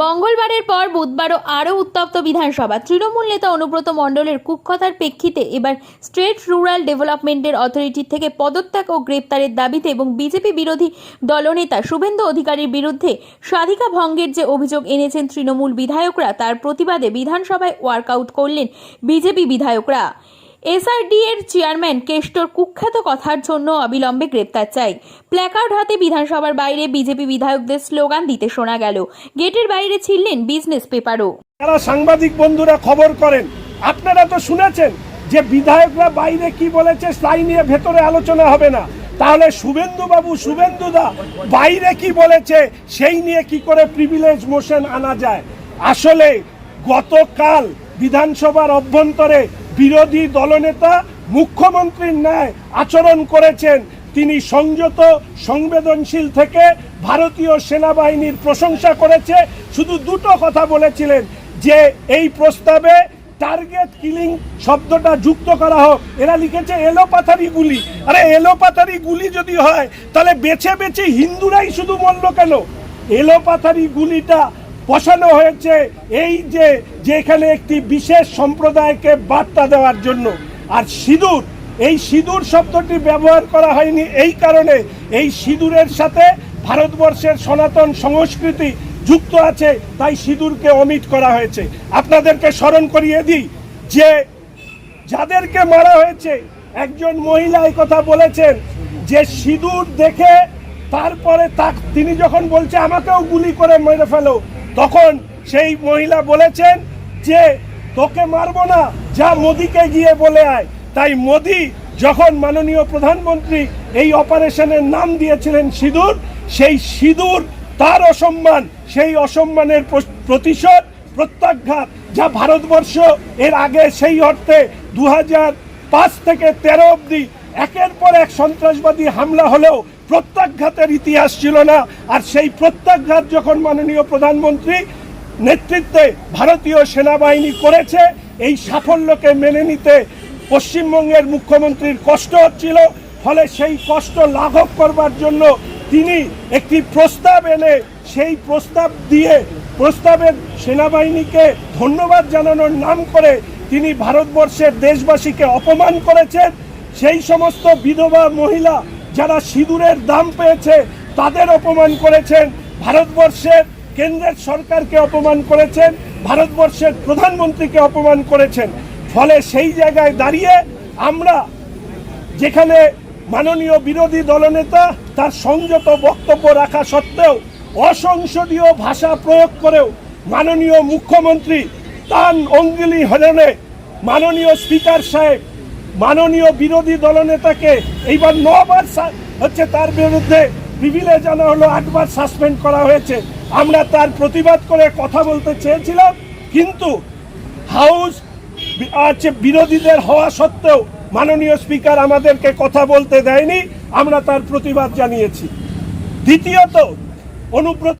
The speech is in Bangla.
মঙ্গলবারের পর বুধবারও আরও উত্তপ্ত বিধানসভা। তৃণমূল নেতা অনুব্রত মণ্ডলের কুখ্যাতার প্রেক্ষিতে এবার স্টেট রুরাল ডেভেলপমেন্টের অথরিটি থেকে পদত্যাগ ও গ্রেপ্তারের দাবিতে এবং বিজেপি বিরোধী দলনেতা শুভেন্দু অধিকারীর বিরুদ্ধে স্বাধিকার ভঙ্গের যে অভিযোগ এনেছেন তৃণমূল বিধায়করা, তার প্রতিবাদে বিধানসভায় ওয়ার্কআউট করলেন বিজেপি বিধায়করা। এসআরডি এর চেয়ারম্যান কেষ্টর কুখ্যাত কথার জন্য অবিলম্বে গ্রেপ্তার চাই। প্ল্যাকার্ড হাতে বিধানসভার বাইরে বিজেপি বিধায়কদের স্লোগান দিতে শোনা গেল। গেটের বাইরে ছিলেন বিজনেস পেপারও। যারা সাংবাদিক বন্ধুরা খবর করেন, আপনারা তো শুনেছেন যে বিধায়করা বাইরে কি বলেছে, তাই নিয়ে ভেতরে আলোচনা হবে না। তাহলে শুভেন্দুদা বাইরে কি বলেছে সেই নিয়ে কি করে প্রিভিলেজ মোশন আনা যায়? আসলে গতকাল বিধানসভার অভ্যন্তরে বিরোধী দলনেতা মুখ্যমন্ত্রীর ন্যায় আচরণ করেছেন। তিনি সংযত, সংবেদনশীল থেকে ভারতীয় সেনাবাহিনীর প্রশংসা করেছে। শুধু দুটো কথা বলেছিলেন, যে এই প্রস্তাবে টার্গেট কিলিং শব্দটা যুক্ত করা হোক। এরা লিখেছে এলোপাথারি গুলি। আরে এলোপাথারি গুলি যদি হয় তাহলে বেছে বেছে হিন্দুরাই শুধু মরল কেন? এলোপাথারি গুলিটা বসানো হয়েছে এই যে যেখানে একটি বিশেষ সম্প্রদায়কে বার্তা দেওয়ার জন্য। আর সিঁদুর, এই সিঁদুর শব্দটি ব্যবহার করা হয়নি এই কারণে, এই সিঁদুরের সাথে ভারতবর্ষের সনাতন সংস্কৃতি যুক্ত আছে, তাই সিঁদুরকে অমিট করা হয়েছে। আপনাদেরকে স্মরণ করিয়ে দিই যে যাদেরকে মারা হয়েছে, একজন মহিলা এই কথা বলেছেন যে সিঁদুর দেখে তারপরে তিনি যখন বলছে আমাকেও গুলি করে মেরে ফেলো, তখন সেই মহিলা বলেছেন যে তোকে মারবো না, যা মোদিকে গিয়ে বলে আয়। তাই মোদি যখন মাননীয় প্রধানমন্ত্রী এই অপারেশনের নাম দিয়েছিলেন সিঁদুর, সেই সিঁদুর তার অসম্মান, সেই অসম্মানের প্রতিশোধ, প্রত্যাঘাত যা ভারতবর্ষ এর আগে সেই অর্থে 2005 থেকে 13 অবধি একের পর এক সন্ত্রাসবাদী হামলা হলেও প্রত্যাঘাতের ইতিহাস ছিল না। আর সেই প্রত্যাঘাত যখন মাননীয় প্রধানমন্ত্রী নেতৃত্বে ভারতীয় সেনাবাহিনী করেছে, এই সাফল্যকে মেনে নিতে পশ্চিমবঙ্গের মুখ্যমন্ত্রীর কষ্ট হচ্ছিল। ফলে সেই কষ্ট লাঘব করবার জন্য তিনি একটি প্রস্তাব এনে সেই প্রস্তাব দিয়ে প্রস্তাবের সেনাবাহিনীকে ধন্যবাদ জানানোর নাম করে তিনি ভারতবর্ষের দেশবাসীকে অপমান করেছেন। সেই সমস্ত বিধবা মহিলা যারা সিঁদুরের দাম পেয়েছে তাদের অপমান করেছেন, ভারতবর্ষের কেন্দ্রের সরকারকে অপমান করেছেন, ভারতবর্ষের প্রধানমন্ত্রীকে অপমান করেছেন। ফলে সেই জায়গায় দাঁড়িয়ে আমরা, যেখানে মাননীয় বিরোধী দলনেতা তার সংযত বক্তব্য রাখা সত্ত্বেও অসংসদীয় ভাষা প্রয়োগ করেও মাননীয় মুখ্যমন্ত্রী তার অঙ্গুলি হরণে মাননীয় স্পিকার সাহেব মাননীয় বিরোধী দলনেতাকে এইবার 9 বার হচ্ছে তার বিরুদ্ধে প্রিভিলেজ আনা হলো, 8 বার সাসপেন্ড করা হয়েছে। আমরা তার প্রতিবাদ করে কথা বলতে চেয়েছিলাম, কিন্তু হাউস বিরোধীদের হওয়া সত্ত্বেও মাননীয় স্পিকার আমাদেরকে কথা বলতে দেয়নি। আমরা তার প্রতিবাদ জানিয়েছি। দ্বিতীয়ত, অনুব্রত